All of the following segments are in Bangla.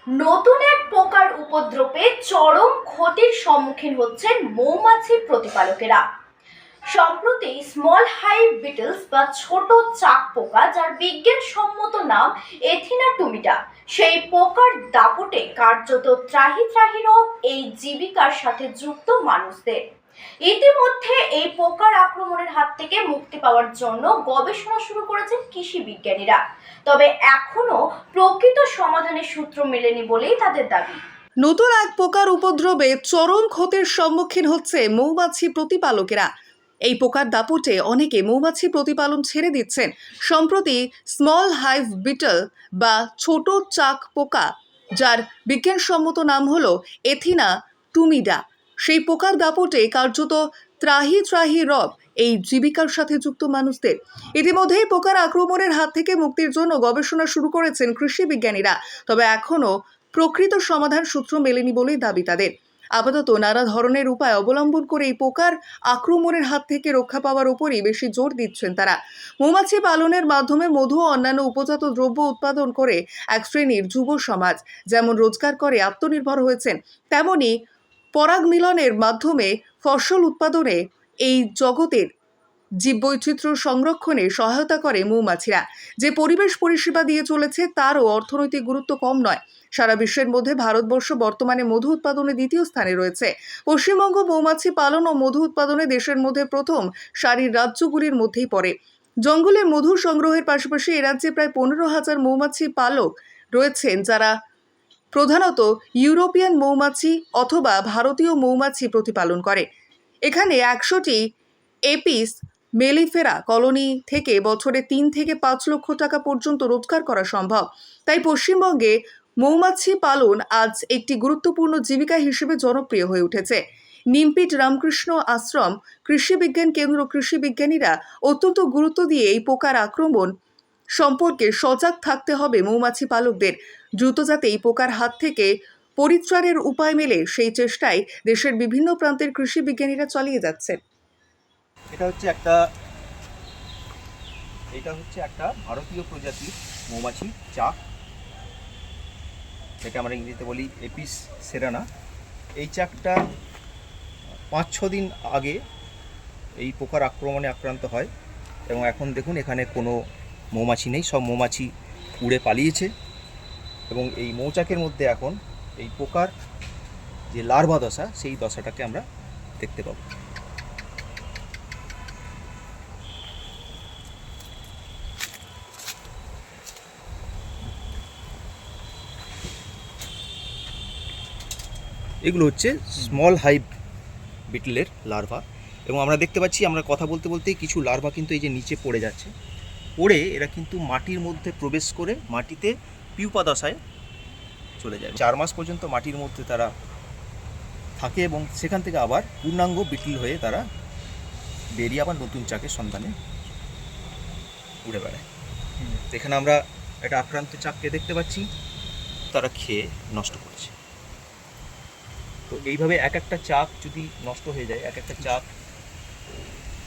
নতুন এক পোকার উপদ্রবে চরম ক্ষতির সম্মুখীন হচ্ছেন মৌমাছি প্রতিপালকেরা। সম্প্রতি স্মল হাইভ বিটলস বা ছোট চাক পোকা, যার বিজ্ঞানসম্মত নাম এথিনা টুমিডা, সেই পোকার দাপটে কার্যত ত্রাহি ত্রাহি রব এই জীবিকার সাথে যুক্ত মানুষদের। ইতিমধ্যে এই পোকার আক্রমণের হাত থেকে মুক্তি পাওয়ার জন্য গবেষণা শুরু করেছেন কৃষি বিজ্ঞানীরা। তবে এখনো প্রকৃত সমাধানের সূত্র মেলেনি বলেই তাদের দাবি। নতুন এক পোকার উপদ্রবে চরম ক্ষতির সম্মুখীন হচ্ছে মৌমাছি প্রতিপালকেরা। এই পোকার দাপটে অনেকে মৌমাছি প্রতিপালন ছেড়ে দিচ্ছেন। সম্প্রতি স্মল হাইভ বিটল বা ছোট চাক পোকা, যার বিজ্ঞানসম্মত নাম হলো এথিনা টুমিডা, সেই পোকার দাপটে কার্যত ত্রাহি ত্রাহি রব এই জীবিকার সাথে যুক্ত মানুষদের। ইতিমধ্যেই পোকার আক্রমণের হাত থেকে মুক্তির জন্য গবেষণা শুরু করেছেন কৃষি বিজ্ঞানীরা। তবে এখনও প্রকৃত সমাধান সূত্র মেলেনি বলেই দাবি তাদের। আপাতত নানা ধরনের উপায় অবলম্বন করে এই পোকার আক্রমণের হাত থেকে রক্ষা পাওয়ার উপরই বেশি জোর দিচ্ছেন তারা। মৌমাছি পালনের মাধ্যমে মধু ও অন্যান্য উপজাত দ্রব্য উৎপাদন করে এক শ্রেণীর যুব সমাজ যেমন রোজগার করে আত্মনির্ভর হয়েছেন, তেমনি পরাগ মিলনের মাধ্যমে ফসল উৎপাদনে এই জগতের জীববৈচিত্র্য সংরক্ষণে সহায়তা করে মৌমাছিরা। যে পরিবেশ পরিষেবা দিয়ে চলেছে তারও অর্থনৈতিক গুরুত্ব কম নয়। সারা বিশ্বের মধ্যে ভারতবর্ষ বর্তমানে মধু উৎপাদনে দ্বিতীয় স্থানে রয়েছে। পশ্চিমবঙ্গ মৌমাছি পালন ও মধু উৎপাদনে দেশের মধ্যে প্রথম সারির রাজ্যগুলির মধ্যেই পড়ে। জঙ্গলে মধু সংগ্রহের পাশাপাশি এ রাজ্যে প্রায় 15,000 মৌমাছি পালক রয়েছেন, যারা প্রধানত ইউরোপিয়ান মৌমাছি অথবা ভারতীয় মৌমাছি প্রতিপালন করে। এখানে 100টি এপিস মেলিফেরা কলোনি থেকে বছরে 3 থেকে 5 লক্ষ টাকা পর্যন্ত রোজগার করা সম্ভব। তাই পশ্চিমবঙ্গে মৌমাছি পালন আজ একটি গুরুত্বপূর্ণ জীবিকা হিসেবে জনপ্রিয় হয়ে উঠেছে। নিমপিট রামকৃষ্ণ আশ্রম কৃষি বিজ্ঞান কেন্দ্র কৃষি বিজ্ঞানীরা অত্যন্ত গুরুত্ব দিয়ে এই পোকার আক্রমণ সম্পর্কে সজাগ থাকতে হবে মৌমাছি পালকদের। দ্রুত যাতে এই পোকার হাত থেকে পরিত্রাণের উপায় মেলে সেই চেষ্টায় দেশের বিভিন্ন প্রান্তের কৃষি বিজ্ঞানীরা চালিয়ে যাচ্ছেন। এটা হচ্ছে একটা ভারতীয় প্রজাতির মৌমাছি চাক, যেটা আমরা ইংরেজিতে বলি এপিস সেরানা। এই চাকটা 5-6 দিন আগে এই পোকার আক্রমণে আক্রান্ত হয় এবং এখন দেখুন এখানে কোনো মৌমাছি নেই, সব মৌমাছি উড়ে পালিয়েছে। এবং এই মৌচাকের মধ্যে এখন এই পোকার যে লার্ভা দশা, সেই দশাটাকে আমরা দেখতে পাবো। এগুলো হচ্ছে স্মল হাইভ বিটলের লার্ভা। এবং আমরা দেখতে পাচ্ছি, আমরা কথা বলতে বলতেই কিছু লার্ভা কিন্তু এই যে নিচে পড়ে যাচ্ছে। পড়ে এরা কিন্তু মাটির মধ্যে প্রবেশ করে মাটিতে পিউপা দশায় চলে যায়। 4 মাস পর্যন্ত মাটির মধ্যে তারা থাকে এবং সেখান থেকে আবার পূর্ণাঙ্গ বিটল হয়ে তারা বেরিয়ে আবার নতুন চাকের সন্ধানে উড়ে বেড়ায়। এখানে আমরা একটা আক্রান্ত চাককে দেখতে পাচ্ছি, তারা খেয়ে নষ্ট করেছে। তো এইভাবে এক একটা চাক যদি নষ্ট হয়ে যায়, এক একটা চাক,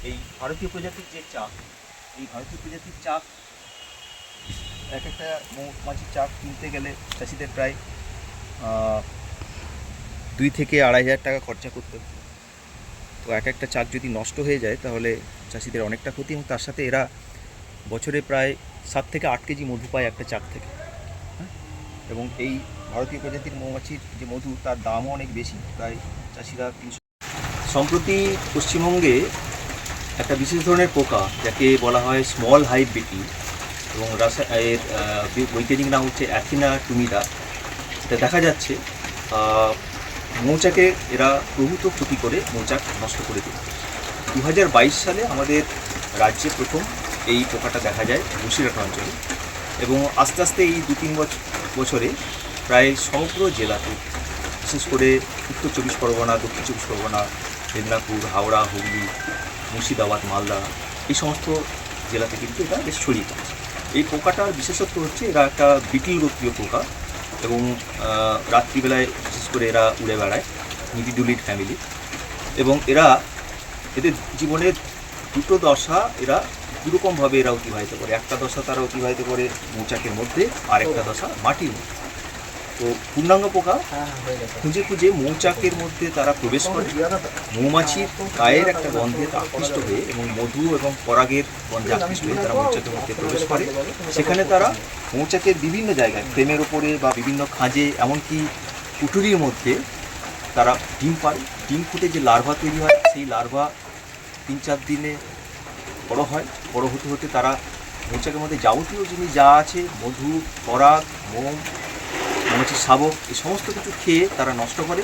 এই ভারতীয় প্রজাতির যে চাক, এই ভারতীয় প্রজাতির চাক, এক একটা মৌমাছির চাক কিনতে গেলে চাষিদের প্রায় 2 থেকে 2,500 টাকা খরচা করতে হবে। তো এক একটা চাক যদি নষ্ট হয়ে যায় তাহলে চাষিদের অনেকটা ক্ষতি, এবং তার সাথে এরা বছরে প্রায় 7 থেকে 8 কেজি মধু পায় একটা চাক থেকে। এবং এই ভারতীয় প্রজাতির মৌমাছির যে মধু, তার দামও অনেক বেশি, প্রায় চাষিরা 300। সম্প্রতি পশ্চিমবঙ্গে একটা বিশেষ ধরনের পোকা, যাকে বলা হয় স্মল হাইভ বিটল, এবং এর বৈজ্ঞানিক নাম হচ্ছে এথিনা টুমিডা, এটা দেখা যাচ্ছে মৌচাকে এরা প্রভূত ক্ষতি করে মৌচাক নষ্ট করে দিল। 2022 সালে আমাদের রাজ্যে প্রথম এই পোকাটা দেখা যায় বসিরহাট অঞ্চলে, এবং আস্তে আস্তে এই 2-3 বছরে প্রায় সমগ্র জেলাতে, বিশেষ করে উত্তর 24 পরগনা, দক্ষিণ 24 পরগনা, মেদিনীপুর, হাওড়া, হুগলি, মুর্শিদাবাদ, মালদা, এই সমস্ত জেলাতে কিন্তু এটা বেশ ছড়িয়ে পড়েছে। এই পোকাটার বিশেষত্ব হচ্ছে এরা একটা বিটল গোত্রীয় পোকা, এবং রাত্রিবেলায় বিশেষ করে এরা উড়ে বেড়ায়, নিবিডুলিড ফ্যামিলি। এবং এদের জীবনের 2টো দশা এরা দুরকমভাবে এরা অতিবাহিত করে। একটা দশা তারা অতিবাহিত করে মৌচাকের মধ্যে, আর একটা দশা মাটির মধ্যে। তো পূর্ণাঙ্গ পোকা খুঁজে খুঁজে মৌচাকের মধ্যে তারা প্রবেশ করে, মৌমাছির গায়ের একটা গন্ধে আকৃষ্ট হয়ে এবং মধু এবং পরাগের গন্ধে আকৃষ্ট হয়ে তারা মৌচাকের মধ্যে প্রবেশ করে। সেখানে তারা মৌচাকের বিভিন্ন জায়গায় ফ্রেমের ওপরে বা বিভিন্ন খাঁজে, এমনকি কুঠুরির মধ্যে তারা ডিম পাড়ে। ডিম ফুটে যে লার্ভা তৈরি হয়, সেই লার্ভা 3-4 দিনে বড় হয়। বড় হতে হতে তারা মৌচাকের মধ্যে যাবতীয় জিনিস যা আছে, মধু, পরাগ, মোম, মৌমাছির শাবক, এই সমস্ত কিছু খেয়ে তারা নষ্ট করে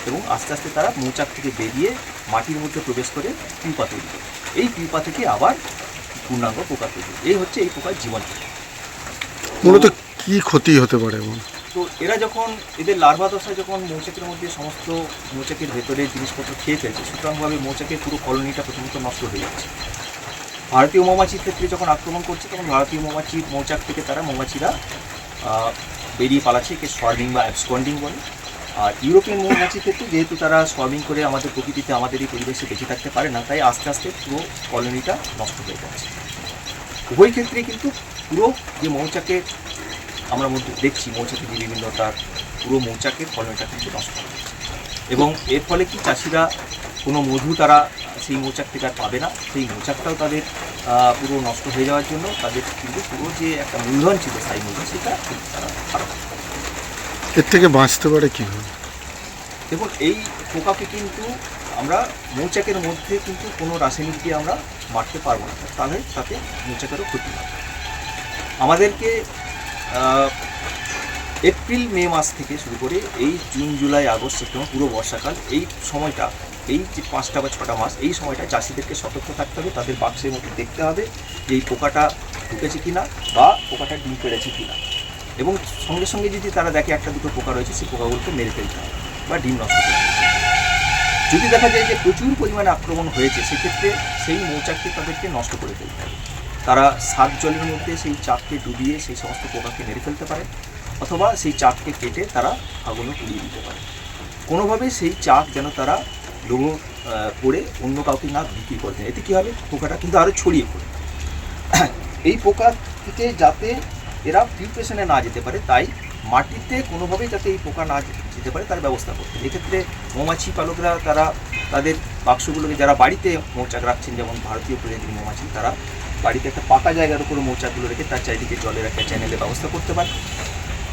এবং আস্তে আস্তে তারা মৌচাক থেকে বেরিয়ে মাটির মধ্যে প্রবেশ করে পিউপা তৈরি করে। এই পিউপা থেকে আবার পূর্ণাঙ্গ পোকা তৈরি। এই হচ্ছে এই পোকার জীবনচক্র। মূলত কি ক্ষতি হতে পারে এমন? তো এরা যখন এদের লার্ভা দশায় যখন মৌচাকের মধ্যে সমস্ত মৌচাকের ভেতরে জিনিসপত্র খেয়ে ফেলছে, সুতরাংভাবে মৌচাকের পুরো কলোনিটা প্রথমত নষ্ট হয়ে যাচ্ছে। ভারতীয় মৌমাছির ক্ষেত্রে যখন আক্রমণ করছে, তখন ভারতীয় মৌচাক থেকে তারা মৌমাছিরা বেরিয়ে পালাচ্ছে, একে সোয়ার্মিং বা অ্যাবসকন্ডিং বলে। আর ইউরোপিয়ান মৌমাছির ক্ষেত্রে যেহেতু তারা সোয়ার্মিং করে আমাদের প্রকৃতিতে, আমাদের এই পরিবেশে বেঁচে থাকতে পারে না, তাই আস্তে আস্তে পুরো কলোনিটা নষ্ট হয়ে যাচ্ছে। উভয় ক্ষেত্রে কিন্তু পুরো যে মৌচাকের আমরা মধ্যে দেখছি, মৌচাকের যে বিভিন্ন তার পুরো মৌচাকের কলোনিটা কিন্তু নষ্ট হয়ে যাচ্ছে। এবং এর ফলে কি চাষিরা কোনো মধু তারা সেই মৌচাক থেকে আর পাবে না। সেই মৌচাকটাও তাদের পুরো নষ্ট হয়ে যাওয়ার জন্য তাদের কিন্তু পুরো যে একটা মূলধন ছিল, স্থায়ী মূলধন, সেটা কিন্তু তারা হারাবে। এর থেকে বাঁচতে পারে কীভাবে? দেখুন, এই পোকাকে কিন্তু আমরা মৌচাকের মধ্যে কিন্তু কোনো রাসায়নিক দিয়ে আমরা মারতে পারবো না, তাহলে তাতে মৌচাকেরও ক্ষতি হবে। আমাদেরকে এপ্রিল মে মাস থেকে শুরু করে এই জুন জুলাই আগস্ট সেপ্টেম্বর পুরো বর্ষাকাল, এই সময়টা, এই যে 5টা বা 6টা মাস, এই সময়টা চাষিদেরকে সতর্ক থাকতে হবে। তাদের বাক্সের মধ্যে দেখতে হবে যে এই পোকাটা ঢুকেছে কিনা বা পোকাটা ডিম পেড়েছে কিনা, এবং সঙ্গে সঙ্গে যদি তারা দেখে 1-2 পোকা রয়েছে, সেই পোকাগুলোকে মেরে ফেলতে হবে বা ডিম নষ্ট করতে হবে। যদি দেখা যায় যে প্রচুর পরিমাণে আক্রমণ হয়েছে, সেক্ষেত্রে সেই মৌচাককে তাদেরকে নষ্ট করে ফেলতে হবে। তারা সার্ফ জলের মধ্যে সেই চাককে ডুবিয়ে সেই সমস্ত পোকাকে মেরে ফেলতে পারে, অথবা সেই চাককে কেটে তারা আগুনে পুড়িয়ে দিতে পারে। কোনোভাবে সেই চাক যেন তারা লোগো করে অন্য কাউকে না বিক্রি করে দেয়। এতে কী হবে, পোকাটা কিন্তু আরও ছড়িয়ে পড়ে। এই পোকা থেকে যাতে এরা ফিল্ট্রেশনে না যেতে পারে, তাই মাটিতে কোনোভাবেই যাতে এই পোকা না যেতে পারে তার ব্যবস্থা করতে। এক্ষেত্রে মৌমাছি পালকরা তারা তাদের বাক্সগুলোকে, যারা বাড়িতে মৌচাক রাখছেন, যেমন ভারতীয় প্রজাতির মৌমাছি, তারা বাড়িতে একটা পাকা জায়গার উপরে মৌচাকগুলো রেখে তার চারিদিকে জলের একটা চ্যানেলের ব্যবস্থা করতে পারে।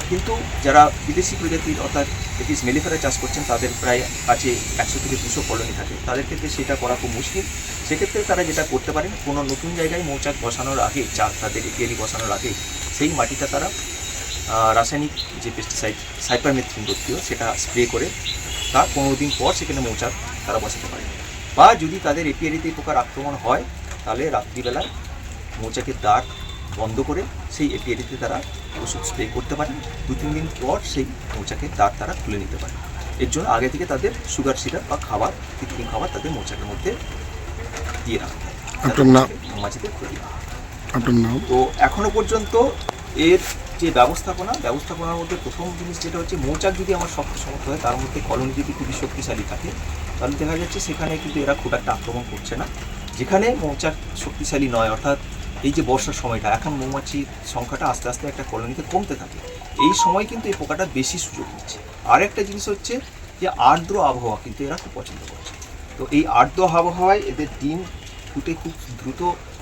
কিন্তু যারা বিদেশি প্রজাতির অর্থাৎ এপিস মেলিফেরা চাষ করছেন, তাদের প্রায় কাছে 100 থেকে 200 কলোনি থাকে, তাদের ক্ষেত্রে সেটা করা খুব মুশকিল। সেক্ষেত্রে তারা যেটা করতে পারেন, কোনো নতুন জায়গায় মৌচাক বসানোর আগে, চাক তাদের এপিয়ারি বসানোর আগে সেই মাটিটা তারা রাসায়নিক যে পেস্টিসাইড সাইপারমেথ্রিন জাতীয় সেটা স্প্রে করে তার 15 দিন পর সেখানে মৌচাক তারা বসাতে পারে। বা যদি তাদের এপিয়ারিতে পোকার আক্রমণ হয়, তাহলে রাত্রিবেলায় মৌচাকের দ্বার বন্ধ করে সেই এপিয়ারিতে তারা ওষুধ স্প্রে করতে পারেন। 2-3 দিন পর সেই মৌচাকের দ্বার তারা খুলে নিতে পারে। এর জন্য আগে থেকে তাদের সুগার সিরাপ বা খাবার, কৃত্রিম খাবার তাদের মৌচাকের মধ্যে দিয়ে রাখতে হবে। আপনার নাম? মৌমাছিদের ক্ষতি হয়। আপনার নাম? তো এখনো পর্যন্ত এর যে ব্যবস্থাপনার মধ্যে প্রথম জিনিস যেটা হচ্ছে, মৌচাক যদি আমার শক্ত সমর্থ হয়, তার মধ্যে কলোনি যদি খুবই শক্তিশালী থাকে, তাহলে দেখা যাচ্ছে সেখানে কিন্তু এরা খুব একটা আক্রমণ করছে না। যেখানে মৌচাক শক্তিশালী নয়, অর্থাৎ এই যে বর্ষার সময়টা, এখন মৌমাছির সংখ্যাটা আস্তে আস্তে একটা কলোনিতে কমতে থাকে, এই সময় কিন্তু এই পোকাটা বেশি সুযোগ নিচ্ছে। আর একটা জিনিস হচ্ছে যে আর্দ্র আবহাওয়া কিন্তু এরা খুব পছন্দ করছে। তো এই আর্দ্র আবহাওয়ায় এদের ডিম ফুটে খুব দ্রুত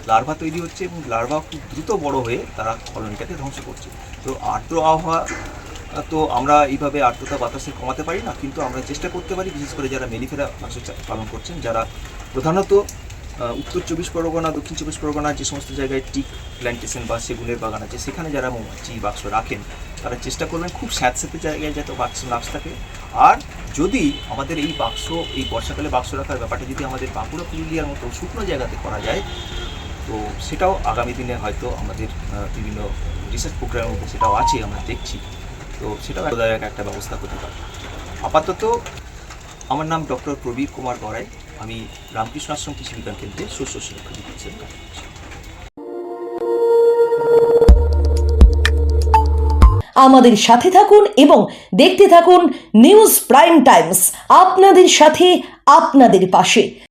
লার্ভা তৈরি হচ্ছে এবং লার্ভা খুব দ্রুত বড় হয়ে তারা কলোনিটাকে ধ্বংস করছে। তো আর্দ্র আবহাওয়া, তো আমরা এইভাবে আর্দ্রতা বাতাসে কমাতে পারি না, কিন্তু আমরা চেষ্টা করতে পারি, বিশেষ করে যারা মেলিফেরা চাষ পালন করছেন, যারা প্রধানত উত্তর 24 পরগনা, দক্ষিণ 24 পরগনা যে সমস্ত জায়গায় টিক প্ল্যান্টেশন বা সেগুনের বাগান আছে, সেখানে যারা মৌমাছি বাক্স রাখেন, তারা চেষ্টা করবেন খুব স্যাঁতস্যাঁতে জায়গায় যাতে বাক্স না থাকে। আর যদি আমাদের এই বাক্স, এই বর্ষাকালে বাক্স রাখার ব্যাপারটা যদি আমাদের বাঁকুড়া, পুরুলিয়ার মতো শুকনো জায়গাতে করা যায়, তো সেটাও আগামী দিনে হয়তো আমাদের বিভিন্ন রিসার্চ প্রোগ্রামের মধ্যে সেটাও আছে, আমরা দেখছি। তো সেটাও একটা ব্যবস্থা করতে পারে। আপাতত আমার নাম ডক্টর প্রবীর কুমার গড়াই, আমি রামকৃষ্ণ আশ্রম কৃষি বিজ্ঞান কেন্দ্রে শস্য সুরক্ষা বিভাগ হিসেবে কাজ করছি। আমাদের সাথে থাকুন এবং দেখতে থাকুন নিউজ প্রাইম টাইমস, আপনাদের সাথে, আপনাদের পাশে।